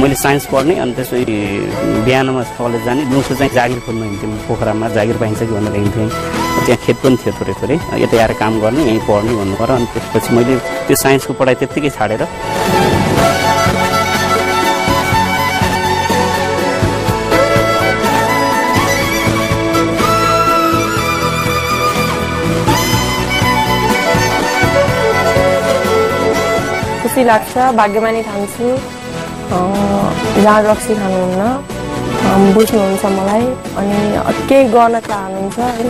मैले साइन्स पढ्ने अनि त्यसपछि बिहानमा कलेज जाने, दिउँसो चाहिँ जागिर खोज्न हिँड्थेँ। पोखरामा जागिर पाइन्छ कि भनेर हिँड्थेँ। त्यहाँ खेत पनि थियो थोरै थोरै, यतै आएर काम गर्ने, यहीँ पढ्ने भन्नु पर्यो। अनि त्यसपछि मैले त्यो साइन्सको पढाइ त्यत्तिकै छाडेर खुसी लाग्छ। भाग्यमानी ठान्छु। जाँड रक्सी खानुहुन्न, बुझ्नुहुन्छ मलाई, अनि केही गर्न चाहनुहुन्छ होइन।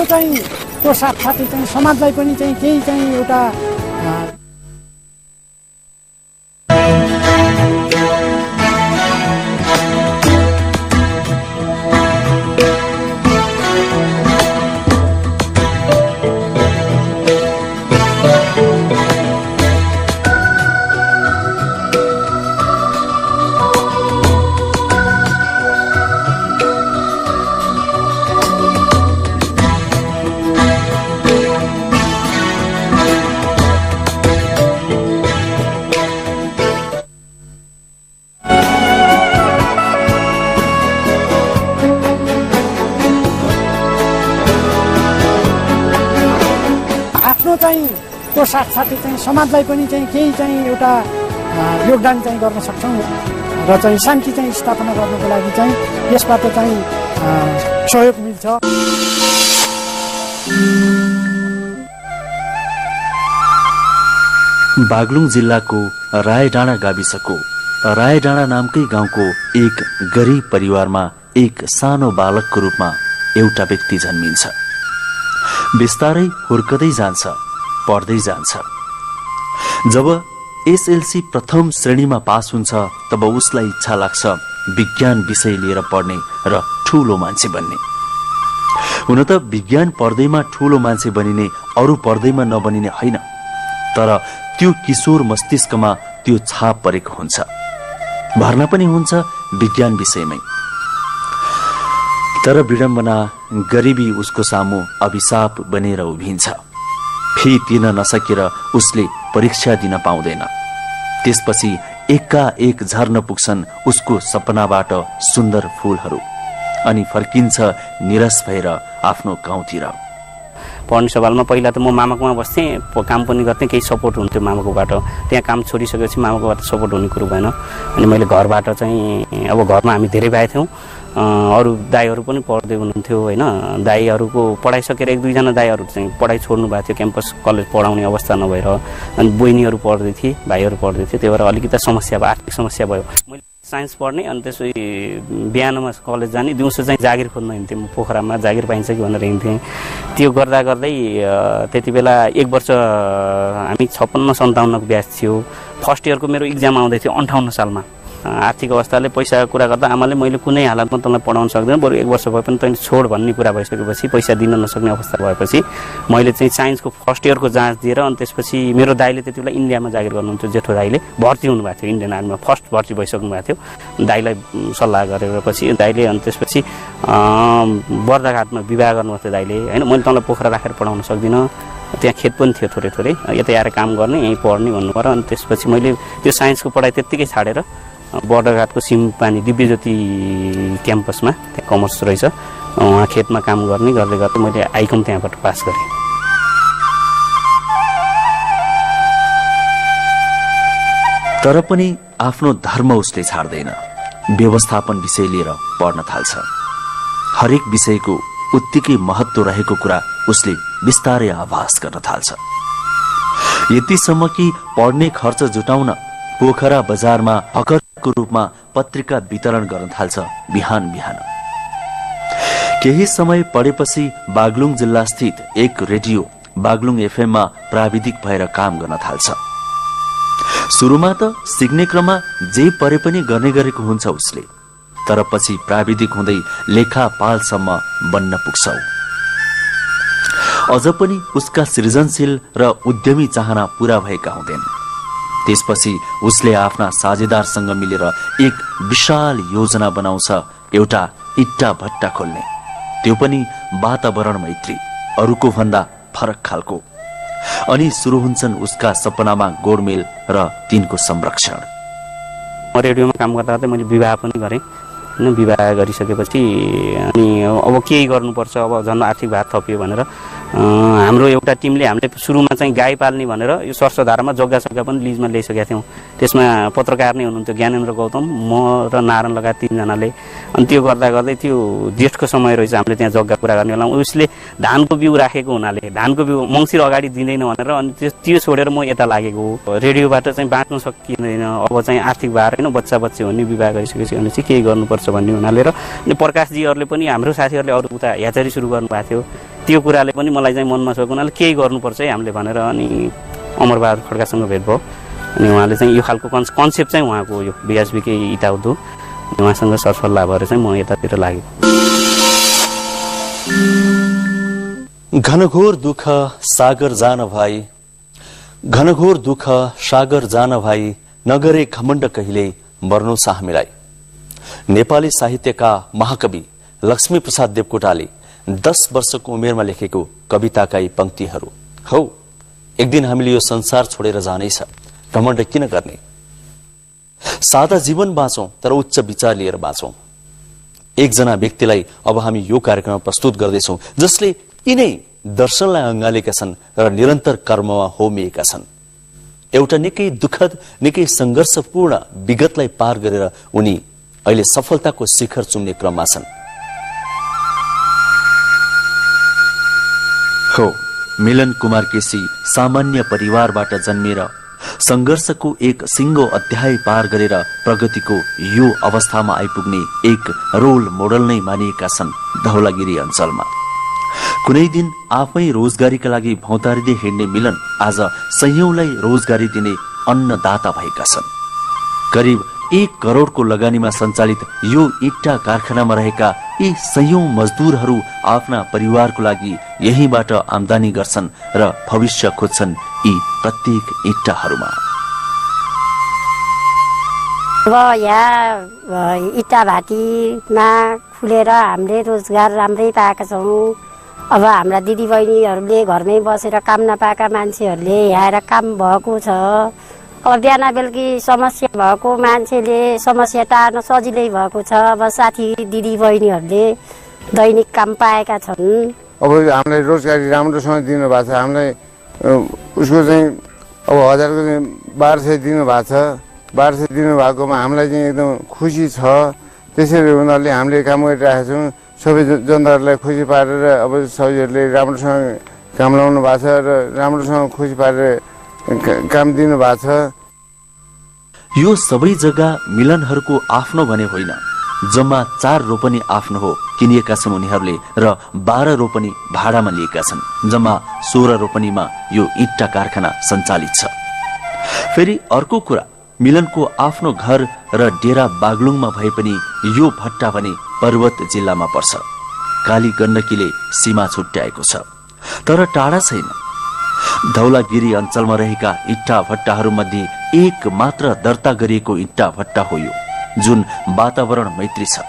चाहिँ को साथसाथै चाहिँ समाजलाई पनि चाहिँ केही चाहिँ एउटा चाहिँ को साथसाथै चाहिँ समाजलाई पनि चाहिँ केही चाहिँ एउटा योगदान चाहिँ गर्न सक्छौँ र चाहिँ शान्ति चाहिँ स्थापना गर्नको लागि चाहिँ यसबाट चाहिँ सहयोग मिल्छ। बागलुङ जिल्लाको रायडाँडा गाविसको रायडाँडा नामकै गाउँको एक गरिब परिवारमा एक सानो बालकको रूपमा एउटा व्यक्ति जन्मिन्छ। बिस्तारै हुर्कदै जान्छ, पढ्दै जान्छ। जब एसएलसी प्रथम श्रेणीमा पास हुन्छ तब उसलाई इच्छा लाग्छ विज्ञान विषय लिएर पढ्ने र ठूलो मान्छे बन्ने। हुन त विज्ञान पढ्दैमा ठूलो मान्छे बनिने, अरू पढ्दैमा नबनिने होइन, तर त्यो किशोर मस्तिष्कमा त्यो छाप परेको हुन्छ। भर्ना पनि हुन्छ विज्ञान विषयमै। तर विडम्बना, गरिबी उसको सामु अभिशाप बनेर उभिन्छ। फी तिर्न नसकेर उसले परीक्षा दिन पाउँदैन। त्यसपछि एकाएक झर्न पुग्छन् उसको सपनाबाट सुन्दर फूलहरू, अनि फर्किन्छ निराश भएर आफ्नो गाउँतिर। पढ्ने सवालमा पहिला त म मामाकोमा बस्थेँ, काम पनि गर्थेँ, केही सपोर्ट हुन्थ्यो मामाकोबाट। त्यहाँ काम छोडिसकेपछि मामाकोबाट सपोर्ट हुने कुरो भएन। अनि मैले घरबाट चाहिँ, अब घरमा हामी धेरै भाइ थियौँ, अरू दाईहरू पनि पढ्दै हुनुहुन्थ्यो होइन। दाईहरूको पढाइसकेर एक दुईजना दाईहरू चाहिँ पढाइ छोड्नु भएको थियो, क्याम्पस कलेज पढाउने अवस्था नभएर। अनि बहिनीहरू पढ्दै थिए, भाइहरू पढ्दै थिए, त्यही भएर अलिकति समस्या भयो, आर्थिक समस्या भयो। मैले साइन्स पढ्ने अनि त्यसपछि बिहानमा कलेज जाने, दिउँसो चाहिँ जागिर खोज्न हिँड्थेँ। म पोखरामा जागिर पाइन्छ कि भनेर हिँड्थेँ। त्यो गर्दा गर्दै त्यति बेला एक वर्ष हामी 56-57को ब्याच थियो। फर्स्ट इयरको मेरो इक्जाम आउँदै थियो 58 सालमा। आर्थिक अवस्थाले पैसाको कुरा गर्दा आमाले मैले कुनै हालतमा तँलाई पढाउन सक्दैन, बरु एक वर्ष भए पनि तैँले छोड भन्ने कुरा भइसकेपछि, पैसा दिन नसक्ने अवस्था भएपछि मैले चाहिँ साइन्सको फर्स्ट इयरको जाँच दिएर, अनि त्यसपछि मेरो दाइले त्यति बेला इन्डियामा जागिर गर्नुहुन्थ्यो। जेठो दाइले भर्ती हुनुभएको थियो इन्डियन आर्मीमा, फर्स्ट भर्ती भइसक्नु भएको थियो। दाइलाई सल्लाह गरेर पछि दाइले, अनि त्यसपछि बर्दाघाटमा विवाह गर्नुभएको थियो दाइले होइन। मैले तँलाई पोखरा राखेर पढाउन सक्दिनँ, त्यहाँ खेत पनि थियो थोरै थोरै, यतै आएर काम गर्ने, यहीँ पढ्ने भन्नु पर्यो। अनि त्यसपछि मैले त्यो साइन्सको पढाइ त्यत्तिकै छाडेर बर्दाघाटको सिमपानी दिव्यज्योति क्याम्पसमा, त्यहाँ कमर्स रहेछ, उहाँ खेतमा काम गर्ने गर्दै गर्दै मैले आइकम त्यहाँबाट पास गरेँ। तर पनि आफ्नो धर्म उसले छाड्दैन। व्यवस्थापन विषय लिएर पढ्न थाल्छ। हरेक विषयको उत्तिकै महत्त्व रहेको कुरा उसले बिस्तारै आभास गर्न थाल्छ। यतिसम्म कि पढ्ने खर्च जुटाउन पोखरा बजारमा हकरको रूपमा पत्रिका वितरण गर्न थाल्छ बिहान बिहान। केही समय पढेपछि बागलुङ जिल्ला स्थित एक रेडियो बागलुङ एफएममा प्राविधिक भएर काम गर्न थाल्छ। सुरुमा त सिक्ने क्रममा जे परे पनि गर्ने गरेको हुन्छ उसले, तर पछि प्राविधिक हुँदै लेखापालसम्म बन्न पुग्छौ। अझ पनि उसका सृजनशील र उद्यमी चाहना पूरा भएका हुँदैन। त्यसपछि उसले आफ्ना साझेदारसँग मिलेर एक विशाल योजना बनाउँछ, एउटा इट्टा भट्टा खोल्ने, त्यो पनि वातावरण मैत्री, अरूको भन्दा फरक खालको। अनि सुरु हुन्छन् उसका सपनामा गोडमेल र तिनको संरक्षण। म रेडियोमा काम गर्दा गर्दै मैले विवाह पनि गरेँ होइन। विवाह गरिसकेपछि अनि अब केही गर्नुपर्छ, अब झन् आर्थिक भार थपियो भनेर हाम्रो एउटा टिमले हामीले सुरुमा चाहिँ गाई पाल्ने भनेर यो सर्सधारामा जग्गा पनि लिजमा ल्याइसकेका थियौँ। त्यसमा पत्रकार नै हुनुहुन्थ्यो ज्ञानेन्द्र गौतम, म र नारायण लगायत 3 जनाले। अनि त्यो गर्दा गर्दै त्यो जेठको समय रहेछ, हामीले त्यहाँ जग्गा पुरा गर्ने बेला उसले धानको बिउ राखेको हुनाले धानको बिउ मङ्सिर अगाडि दिँदैन भनेर अनि त्यो छोडेर म यता लागेको हो। रेडियोबाट चाहिँ बाँच्नु सकिँदैन, अब चाहिँ आर्थिक भार होइन, बच्चा बच्ची हुने, विवाह गरिसकेपछि अनि चाहिँ केही गर्नुपर्छ भन्ने हुनाले र अनि प्रकाशजीहरूले पनि हाम्रो साथीहरूले अरू उता ह्याचरी सुरु गर्नुभएको थियो। त्यो कुराले पनि मलाई चाहिँ मनमा छ हुनाले केही गर्नुपर्छ है हामीले भनेर अनि अमरबहादुर खड्कासँग भेट भयो। अनि उहाँले चाहिँ यो खालको कन्सेप्ट चाहिँ उहाँको यो बिएसबीकै इटा उद्योग, उहाँसँग सरसल्लाह भएर चाहिँ म यतातिर लागेँ। घनघोर दुःख सागर जान भाइ, घनघोर दुःख सागर जान भाइ, नगरे घमण्ड कहिले मर्नु छ हामीलाई। नेपाली साहित्यका महाकवि लक्ष्मीप्रसाद देवकोटाले 10 वर्षको उमेरमा लेखेको कविताका यी पंक्तिहरू हौ। एक दिन हामीले यो संसार छोडेर जानेछ, घमण्ड किन गर्ने? सादा जीवन बाँचौं तर उच्च विचार लिएर बाँचौं। एकजना व्यक्तिलाई अब हामी यो कार्यक्रम प्रस्तुत गर्दैछौं जसले यिनै दर्शनलाई अँगालेका छन् र निरन्तर कर्ममा होमिएका छन्। एउटा निकै दुःखद, निकै संघर्षपूर्ण विगतलाई पार गरेर उनी अहिले सफलताको शिखर चुम्ने क्रममा छन्। हो, मिलन कुमार केसी सामान्य परिवारबाट जन्मेर संघर्षको एक सिंगो अध्याय पार गरेर प्रगतिको यो अवस्थामा आइपुग्ने एक रोल मोडल नै मानिएका छन् धौलागिरी अञ्चलमा। कुनै दिन आफै रोजगारीका लागि भौतारिँदै हिँड्ने मिलन आज सयौंलाई रोजगारी दिने अन्नदाता भएका छन्। करिब 1 करोडको लगानीमा सञ्चालित यो इट्टा कारखानामा रहेका यी सयौं मजदुरहरू आफ्ना परिवारको लागि यहीबाट आम्दानी गर्छन् र भविष्य खोज्छन् यी प्रत्येक इट्टाहरूमा। अब यहाँ इट्टा भाटीमा खुलेर हामीले रोजगार राम्रै पाएका छौँ। अब हाम्रा दिदीबहिनीहरूले घरमै बसेर काम नपाएका मान्छेहरूले यहाँ आएर काम भएको छ। अब बिहान बेलुकी समस्या भएको मान्छेले समस्या टार्न सजिलै भएको छ। अब साथी दिदीबहिनीहरूले दैनिक काम पाएका छन्। अब हामीलाई रोजगारी राम्रोसँग दिनुभएको छ। हामीलाई उसको चाहिँ अब 1000को चाहिँ 1200 दिनुभएको छ। 1200 दिनुभएकोमा हामीलाई चाहिँ एकदम खुसी छ। त्यसैले उनीहरूले हामीले काम गरिरहेका छौँ। सबै जनताहरूलाई खुसी पारेर अब सबैहरूले राम्रोसँग काम लाउनु भएको छ र राम्रोसँग खुसी पारेर काम दिनु भएको छ। यो सबै जग्गा मिलनहरूको आफ्नो भने होइन, जम्मा 4 रोपनी आफ्नो हो किनिएका छन् उनीहरूले र 12 रोपनी भाडामा लिएका छन्। जम्मा 16 रोपनीमा यो इट्टा कारखाना सञ्चालित छ। फेरि अर्को कुरा, मिलनको आफ्नो घर र डेरा बागलुङमा भए पनि यो भट्टा भने पर्वत जिल्लामा पर्छ। काली गण्डकीले सीमा छुट्याएको छ तर टाढा छैन। धौलागिरी अञ्चलमा रहेका इट्टा भट्टाहरूमध्ये एक मात्र दर्ता गरिएको इट्टा भट्टा हो यो, जुन वातावरण मैत्री छ।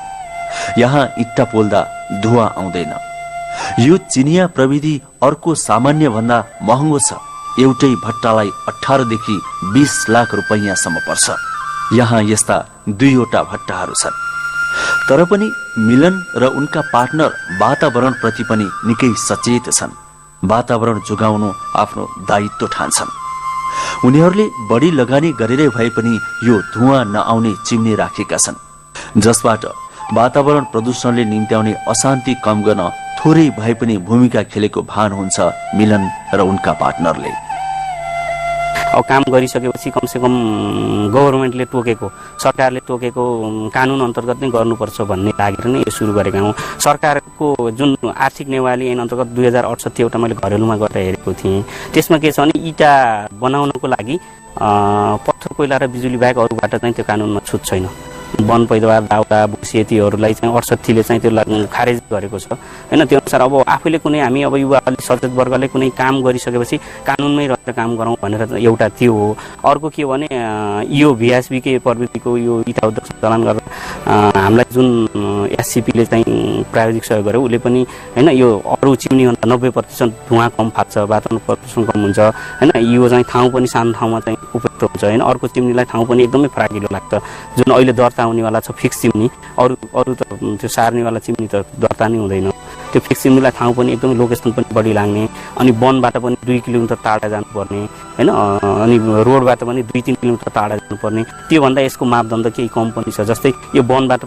यहाँ इट्टा पोल्दा धुवा आउँदैन। यो चिनिया प्रविधि अर्को सामान्य भन्दा महँगो छ। एउटै भट्टालाई 18 देखि 20 लाख रुपैयाँसम्म पर्छ। यहाँ यस्ता 2वटा भट्टाहरू छन्। तर पनि मिलन र उनका पार्टनर वातावरण प्रति पनि निकै सचेत छन्। वातावरण जोगाउनु आफ्नो दायित्व ठान्छन्। उनीहरूले बढी लगानी गरेरै भए पनि यो धुवा नआउने चिम्नी राखेका छन्, जसबाट वातावरण प्रदूषणले निम्त्याउने अशान्ति कम गर्न थोरै भए पनि भूमिका खेलेको भान हुन्छ मिलन र उनका पार्टनरले। अब काम गरिसकेपछि कमसेकम गभर्मेन्टले तोकेको, सरकारले तोकेको कानुन अन्तर्गत नै गर्नुपर्छ भन्ने लागेर नै यो सुरु गरेका हौँ। सरकारको जुन आर्थिक नेवाली ऐन अन्तर्गत 2068 एउटा मैले घरेलुमा गरेर हेरेको थिएँ। त्यसमा के छ भने इटा बनाउनको लागि पत्थर, कोइला र बिजुली बाहेक अरूबाट चाहिँ त्यो कानुनमा छुट छैन। वन पैदावार दाउरा भुसेतीहरूलाई चाहिँ 68ले चाहिँ त्यो खारेज गरेको छ हैन। त्यो अनुसार अब आफूले कुनै हामी अब युवा अलि सचेत वर्गले कुनै काम गरिसकेपछि कानुनमै रहेर काम गरौँ भनेर एउटा त्यो हो। अर्को के हो भने यो भिएसबीकै प्रवृत्तिको यो इटा उद्योग सञ्चालन गरेर हामीलाई जुन एससीपीले चाहिँ प्राविधिक सहयोग गर्यो उसले पनि हैन यो अरू चिम्नीभन्दा 90% धुवा कम फाट्छ, वातावरण प्रदूषण कम हुन्छ हैन। यो चाहिँ ठाउँ पनि सानो ठाउँमा चाहिँ उपयुक्त हुन्छ हैन। अर्को चिम्नीलाई ठाउँ पनि एकदमै फराकिलो लाग्छ, जुन अहिले दर्ता हुनेवाला छ फिक्स चिम्नी। अरू त त्यो सार्नेवाला चिम्नी त दर्ता नै हुँदैन। त्यो फिक्स चिम्नीलाई ठाउँ पनि एकदमै लोकेसन पनि बढी लाग्ने, अनि वनबाट पनि 2 किलोमिटर टाढा जानुपर्ने हैन, अनि रोडबाट पनि 2-3 किलोमिटर टाढा जानुपर्ने। त्योभन्दा यसको मापदण्ड केही कम पनि छ। जस्तै यो वनबाट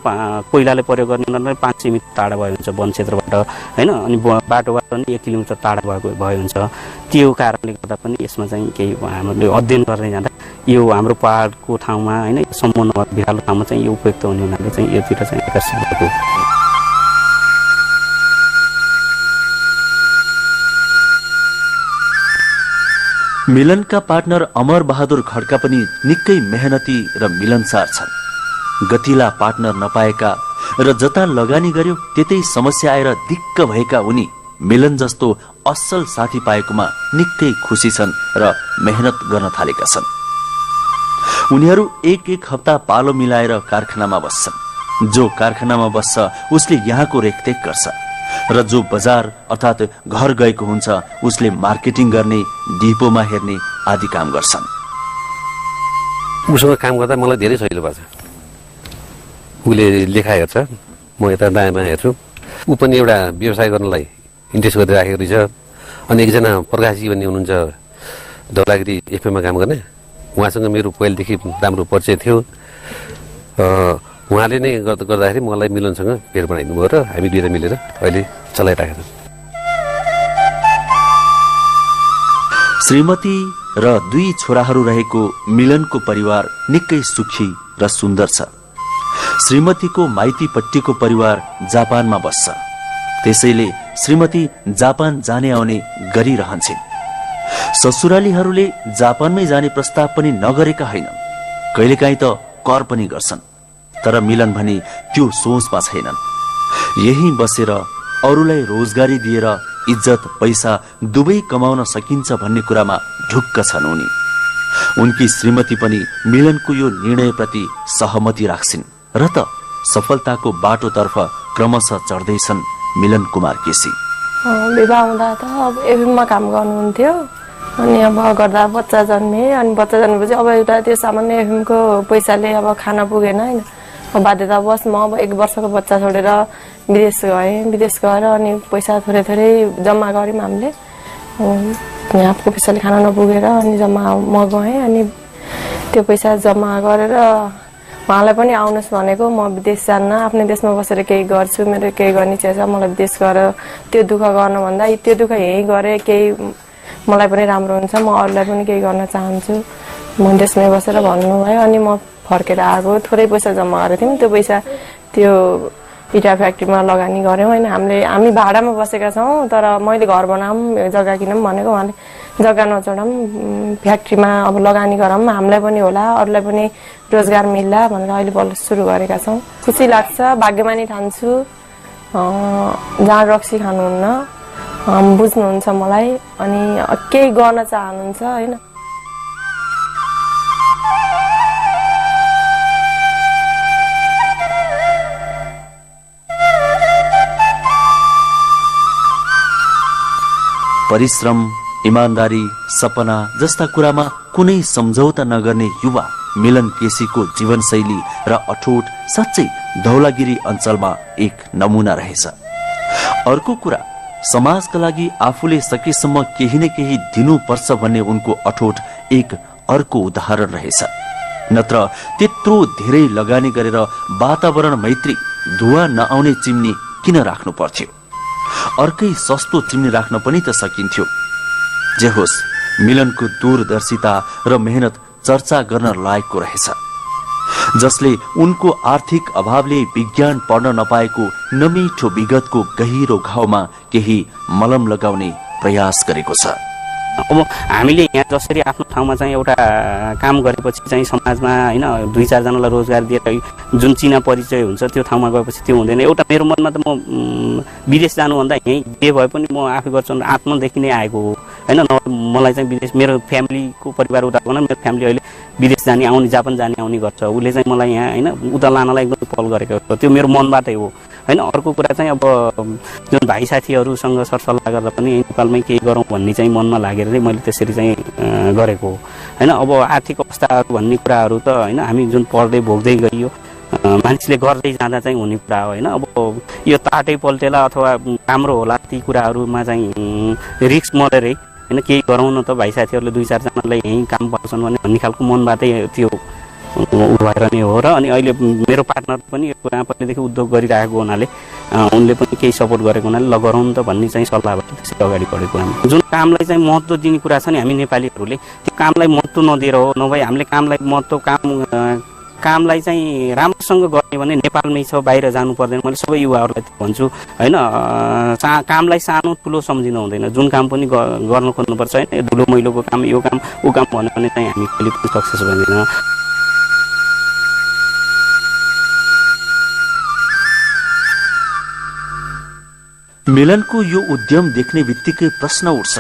कोइलाले प्रयोग गर्ने 500 मिटर टाढा भयो हुन्छ वन क्षेत्रबाट हैन, अनि बाटोबाट पनि 1 किलोमिटर टाढा भयो हुन्छ। त्यो कारणले गर्दा पनि यसमा चाहिँ केही हामीले अध्ययन गर्ने जाँदा यो हाम्रो पहाडको ठाउँमा हैन सम्पूर्ण भिरालो ठाउँमा चाहिँ यो उपयुक्त हुने हुनाले चाहिँ योतिर चाहिँ आकर्षित भएको। मिलनका पार्टनर अमर बहादुर खड्का पनि निकै मेहनती र मिलनसार छन्। गतिला पार्टनर नपाएका र जता लगानी गर्यो त्यतै समस्या आएर दिक्क भएका उनी मिलन जस्तो असल साथी पाएकोमा निकै खुसी छन् र मेहनत गर्न थालेका छन्। उनीहरू एक हप्ता पालो मिलाएर कारखानामा बस्छन्। जो कारखानामा बस्छ उसले यहाँको रेखदेख गर्छ र जो बजार अर्थात घर गएको हुन्छ उसले मार्केटिङ गर्ने, डिपोमा हेर्ने आदि काम गर्छन्। उसँग काम गर्दा मलाई धेरै सजिलो पर्छ। उसले लेखा हेर्छ, म यता दायाँमा हेर्छु। ऊ पनि एउटा व्यवसाय गर्नलाई इन्ट्रेस्ट गरिराखेको रहेछ। अनि एकजना प्रकाशजी भन्ने हुनुहुन्छ धौलागिरी एफएममा काम गर्ने, उहाँसँग मेरो पहिलेदेखि राम्रो परिचय थियो। उहाँले नै गर्दाखेरि मलाई मिलनसँग भेट बनाइदिनु भयो र हामी दुईजना मिलेर अहिले चलाइराखेका छौँ। श्रीमती र 2 छोराहरू रहेको मिलनको परिवार निकै सुखी र सुन्दर छ। श्रीमतीको माइतीपट्टिको परिवार जापानमा बस्छ, त्यसैले श्रीमती जापान जाने आउने गरिरहन्छन्। ससुरालीहरूले जापानमै जाने प्रस्ताव पनि नगरेका होइनन्, कहिलेकाहीँ त कर पनि गर्छन्। तर मिलन भने त्यो सोचमा छैनन्। यही बसेर अरूलाई रोजगारी दिएर इज्जत पैसा दुवै कमाउन सकिन्छ भन्ने कुरामा ढुक्क छन् उनी। उनकी श्रीमती पनि मिलनको यो निर्णयप्रति सहमति राख्छिन् र त सफलताको बाटोतर्फ क्रमशः चढ्दैछन् मिलन कुमार केसी। विवाह हुँदा त अब एफएममा काम गर्नुहुन्थ्यो, अनि अब गर्दा बच्चा जन्मे। अनि बच्चा जन्मेपछि अब एउटा त्यो सामान्य एफएमको पैसाले अब खान पुगेन होइन। बाध्यतावश म अब 1 वर्षको बच्चा छोडेर विदेश गएँ। विदेश गएर अनि पैसा थोरै थोरै जम्मा गऱ्यौँ हामीले। यहाँको पैसाले खाना नपुगेर अनि जम्मा म गएँ। अनि त्यो पैसा जम्मा गरेर उहाँलाई पनि आउनुहोस् भनेको, म विदेश जान्न, आफ्नै देशमा बसेर केही गर्छु, मेरो केही गर्ने इच्छा छ, मलाई विदेश गएर त्यो दुःख गर्नुभन्दा त्यो दुःख यहीँ गरेँ केही मलाई पनि राम्रो हुन्छ, म अरूलाई पनि केही गर्न चाहन्छु, म देशमै बसेर भन्नुभयो। अनि म फर्केर आएको, थोरै पैसा जम्मा गरेको थियौँ। त्यो पैसा त्यो इटा फ्याक्ट्रीमा लगानी गऱ्यौँ होइन। हामी भाडामा बसेका छौँ, तर मैले घर बनाऊँ, जग्गा किनौँ भनेको, उहाँले जग्गा नचढाऊँ, फ्याक्ट्रीमा अब लगानी गरौँ, हामीलाई पनि होला, अरूलाई पनि रोजगार मिल्ला भनेर अहिले बल्ल सुरु गरेका छौँ। खुसी लाग्छ, भाग्यमानी ठान्छु। जाँड रक्सी खानुहुन्न, बुझ्नुहुन्छ मलाई, अनि केही गर्न चाहनुहुन्छ होइन। परिश्रम, इमानदारी, सपना जस्ता कुरामा कुनै सम्झौता नगर्ने युवा मिलन केसीको जीवनशैली र अठोट साँच्चै धौलागिरी अञ्चलमा एक नमुना रहेछ। अर्को कुरा, समाजका लागि आफूले सकेसम्म केही न केही दिनुपर्छ भन्ने उनको अठोट एक अर्को उदाहरण रहेछ। नत्र त्यत्रो धेरै लगानी गरेर वातावरण मैत्री धुवा नआउने चिम्नी किन राख्नु पर्थ्यो? अर्कै सस्तो चिम्नी राख्न पनि त सकिन्थ्यो। जे होस्, मिलनको दूरदर्शिता र मेहनत चर्चा गर्न लायकको रहेछ, जसले उनको आर्थिक अभावले विज्ञान पढ्न नपाएको नमिठो विगतको गहिरो घाउमा केही मलम लगाउने प्रयास गरेको छ। अब हामीले यहाँ जसरी आफ्नो ठाउँमा चाहिँ एउटा काम गरेपछि चाहिँ समाजमा होइन 2-4 जनालाई रोजगार दिएर जुन चिना परिचय हुन्छ त्यो ठाउँमा गएपछि त्यो हुँदैन। एउटा मेरो मनमा त म विदेश जानुभन्दा यहीँ जे भए पनि म आफै गर्छु आत्मदेखि नै आएको हो होइन। मलाई चाहिँ विदेश मेरो फ्यामिलीको परिवार उता भनौँ मेरो फ्यामिली अहिले विदेश जाने आउने जापान जाने आउने गर्छ। उसले चाहिँ मलाई यहाँ होइन उता लानलाई एकदम पहल गरेको हो। त्यो मेरो मनबाटै हो होइन। अर्को कुरा चाहिँ अब जुन भाइ साथीहरूसँग सरसल्लाह गर्दा पनि नेपालमै केही गरौँ भन्ने चाहिँ मनमा लागेर चाहिँ मैले त्यसरी चाहिँ गरेको हो होइन। अब आर्थिक अवस्थाहरू भन्ने कुराहरू त होइन हामी जुन पढ्दै भोग्दै गइयो मान्छेले गर्दै जाँदा चाहिँ हुने कुरा हो होइन। अब यो ताटै पल्टेला अथवा राम्रो होला ती कुराहरूमा चाहिँ रिस्क मरेरै होइन केही गरौँ न त भाइ साथीहरूले 2-4 जनालाई यहीँ काम पाउँछन् भन्ने खालको मनबाटै त्यो भएर नै हो। र अनि अहिले मेरो पार्टनर पनि यो कुरा पहिलेदेखि उद्योग गरिरहेको हुनाले उनले पनि केही सपोर्ट गरेको हुनाले ल गरौँ त भन्ने चाहिँ सल्लाहबाट त्यसरी अगाडि बढेको हामी। जुन कामलाई चाहिँ महत्त्व दिने कुरा छ नि हामी नेपालीहरूले त्यो कामलाई महत्त्व नदिएर हो नभए हामीले कामलाई महत्त्व कामलाई चाहिँ राम्रोसँग गर्ने भने नेपालमै छ बाहिर जानु पर्दैन। मैले सबै युवाहरूलाई भन्छु होइन। कामलाई सानो ठुलो सम्झिनु हुँदैन। जुन काम पनि गर्न खोज्नुपर्छ होइन। धुलो मैलोको काम यो काम ऊ काम भन्यो भने चाहिँ हामी कहिले पनि सक्सेस बन्दैन। मिलनको यो उद्यम देख्ने बित्तिकै प्रश्न उठ्छ,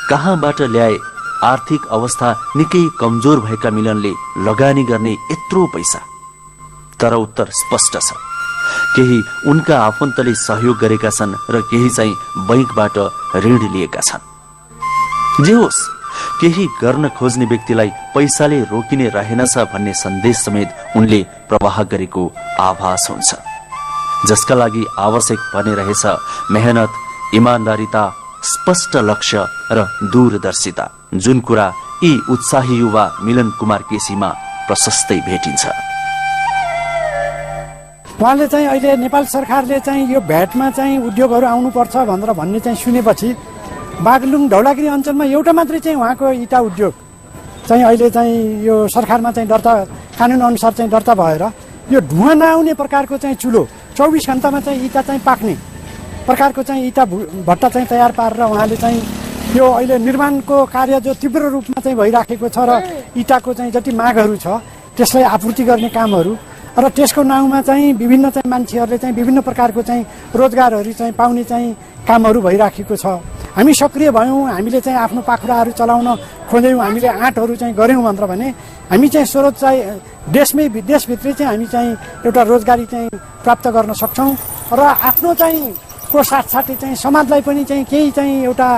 कहाँबाट ल्याए? आर्थिक अवस्था निकै कमजोर भएका मिलनले लगानी गर्ने यत्रो पैसा? तर उत्तर स्पष्ट छ, केही उनका आफन्तले सहयोग गरेका छन् र केही चाहिँ बैंकबाट ऋण लिएका छन्। जे होस्, केही गर्न खोज्ने व्यक्तिलाई पैसाले रोकिने रहेनछ भन्ने सन्देश समेत उनले प्रवाह गरेको आभास हुन्छ, जसका लागि आवश्यक पर्ने रहेछ मेहनत, इमानदारिता, स्पष्ट लक्ष्य र दूरदर्शिता, जुन कुरा यी उत्साही युवा मिलन कुमार केसीमा प्रशस्तै भेटिन्छ। उहाँले चाहिँ अहिले नेपाल सरकारले चाहिँ यो भ्याटमा चाहिँ उद्योगहरू आउनुपर्छ भनेर भन्ने चाहिँ सुनेपछि बागलुङ धौलागिरी अञ्चलमा एउटा मात्रै चाहिँ उहाँको इटा उद्योग चाहिँ अहिले चाहिँ यो सरकारमा चाहिँ दर्ता कानुन अनुसार चाहिँ दर्ता भएर यो धुवा नआउने प्रकारको चाहिँ चुलो 24 घण्टामा चाहिँ इटा चाहिँ पाक्ने प्रकारको चाहिँ इटा भट्टा चाहिँ तयार पारेर उहाँले चाहिँ यो अहिले निर्माणको कार्य जो तीव्र रूपमा चाहिँ भइराखेको छ र इटाको चाहिँ जति मागहरू छ त्यसलाई आपूर्ति गर्ने कामहरू र त्यसको नाउँमा चाहिँ विभिन्न चाहिँ मान्छेहरूले चाहिँ विभिन्न प्रकारको चाहिँ रोजगारहरू चाहिँ पाउने चाहिँ कामहरू भइराखेको छ। हामी सक्रिय भयौँ, हामीले चाहिँ आफ्नो पाखुराहरू चलाउन खोज्यौँ, हामीले आँटहरू चाहिँ गऱ्यौँ भनेर भने हामी चाहिँ स्रोत चाहिँ देशभित्रै चाहिँ हामी चाहिँ एउटा रोजगारी चाहिँ प्राप्त गर्न सक्छौँ र आफ्नो चाहिँ को साथसाथै चाहिँ समाजलाई पनि चाहिँ केही चाहिँ एउटा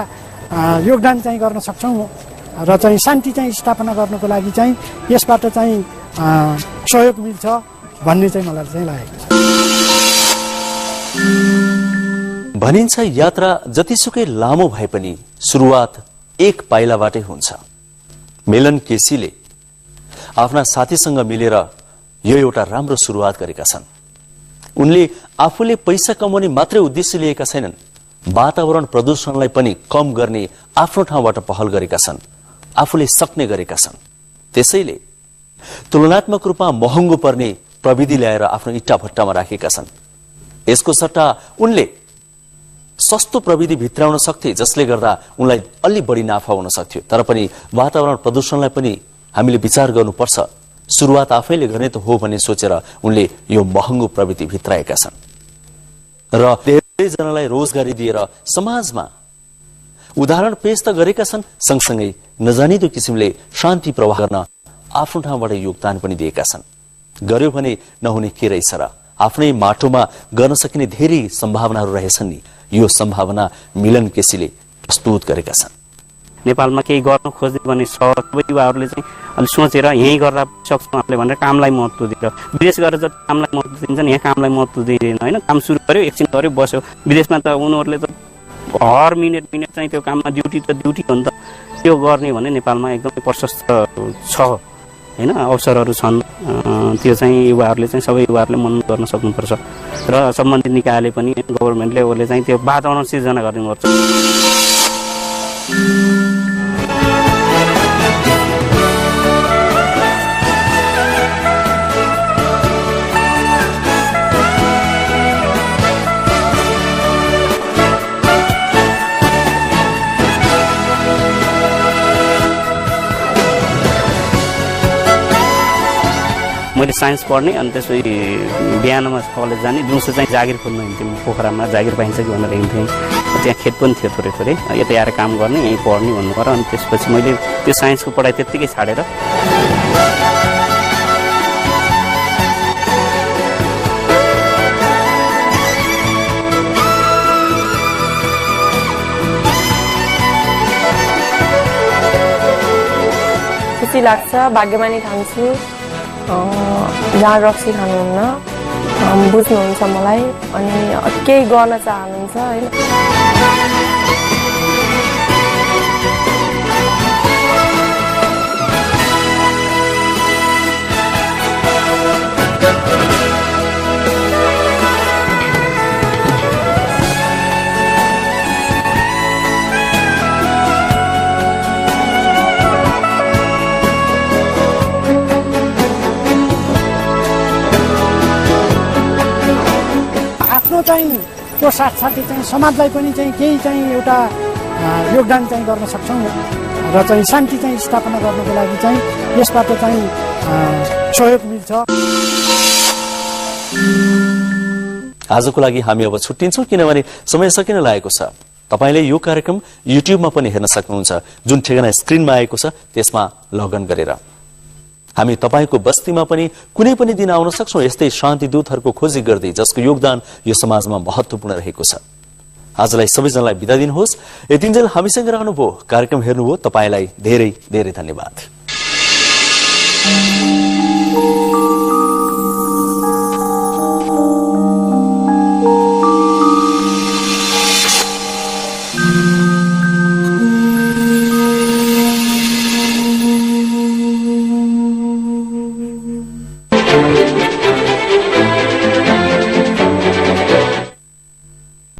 योगदान चाहिँ गर्न सक्छौँ र चाहिँ शान्ति चाहिँ स्थापना गर्नको लागि चाहिँ यसबाट चाहिँ सहयोग मिल्छ भन्ने चाहिँ मलाई चाहिँ लागेको छ। भनिन्छ यात्रा जतिसुकै लामो भए पनि सुरुवात एक पाइलाबाटै हुन्छ। मिलन केसीले आफ्ना साथीसँग मिलेर यो एउटा राम्रो सुरुवात गरेका छन्। उनले आफूले पैसा कमाउने मात्रै उद्देश्य लिएका छैनन्, वातावरण प्रदूषणलाई पनि कम गर्ने आफ्नो ठाउँबाट पहल गरेका छन्, आफूले सक्ने गरेका छन्। त्यसैले तुलनात्मक रूपमा महँगो पर्ने प्रविधि ल्याएर आफ्नो इट्टा भट्टामा राखेका छन्। यसको सट्टा उनले सस्तो प्रविधि भित्राउन सक्थे, जसले गर्दा उनलाई अलि बढी नाफा हुन सक्थ्यो। तर पनि वातावरण प्रदूषणलाई पनि हामीले विचार गर्नुपर्छ, सुरुवात आफैले गर्ने त हो भन्ने सोचेर उनले यो महँगो प्रविधि भित्राएका छन् र धेरैजनालाई रोजगारी दिएर समाजमा उदाहरण पेश त गरेका छन्, सँगसँगै नजानिदो किसिमले शान्ति प्रवाह गर्न आफ्नो ठाउँबाट योगदान पनि दिएका छन्। गर्यो भने नहुने के रहेछ र? आफ्नै माटोमा गर्न सकिने धेरै सम्भावनाहरू रहेछन् नि, यो सम्भावना मिलन केसीले प्रस्तुत गरेका छन्। नेपालमा केही गर्न खोज्दै भने सबै युवाहरूले चाहिँ अलि सोचेर यहीँ गर्दा सक्छौँ हामीले भनेर कामलाई महत्त्व दिएर, विदेश गएर जति कामलाई महत्त्व दिन्छन् यहाँ कामलाई महत्त्व दिँदैन होइन। काम सुरु गर्यो, एकछिन गर्यो, बस्यो। विदेशमा त उनीहरूले त हर मिनट चाहिँ त्यो काममा ड्युटी हो नि त। त्यो गर्ने भने नेपालमा एकदमै प्रशस्त छ होइन, अवसरहरू छन्। त्यो चाहिँ युवाहरूले चाहिँ सबै युवाहरूले मन गर्न सक्नुपर्छ र सम्बन्धित निकायले पनि गभर्मेन्टले उसले चाहिँ त्यो वातावरण सिर्जना गर्ने गर्छ। मैले साइन्स पढ्ने अनि त्यसपछि बिहानमा कलेज जाने, दिउँसो चाहिँ जागिर खोल्न हिँड्थेँ पोखरामा, जागिर पाइन्छ कि भनेर हिँड्थेँ। त्यहाँ खेत पनि थियो थोरै थोरै, यतै आएर काम गर्ने यहीँ पढ्ने भन्नुभयो। अनि त्यसपछि मैले त्यो साइन्सको पढाइ त्यत्तिकै छाडेर खुसी लाग्छ। भाग्यमानी ठान्छु जहाँ रक्सी खानुहुन्न, बुझ्नुहुन्छ मलाई अनि केही गर्न चाहनुहुन्छ होइन। चाहिँ को साथसाथै चाहिँ समाजलाई पनि चाहिँ केही चाहिँ एउटा योगदान चाहिँ गर्न सक्छौँ र चाहिँ शान्ति चाहिँ स्थापना गर्नको लागि चाहिँ यसबाट चाहिँ सहयोग मिल्छ। आजको लागि हामी अब छुट्टिन्छौँ किनभने समय सकिन लागेको छ। तपाईले यो कार्यक्रम युट्युबमा पनि हेर्न सक्नुहुन्छ, जुन ठेगाना स्क्रिनमा आएको छ त्यसमा लगइन गरेर। हामी तपाईको बस्तीमा पनि कुनै पनि दिन आउन सक्छौं यस्तै शान्ति दूतहरूको खोजी गर्दै जसको योगदान यो समाजमा महत्त्वपूर्ण रहेको छ। आजलाई सबैजनालाई बिदा दिनुहोस्। यतिन्जेल हामीसँग रहनुभयो, कार्यक्रम हेर्नुभयो, तपाईलाई धेरै धेरै धन्यवाद।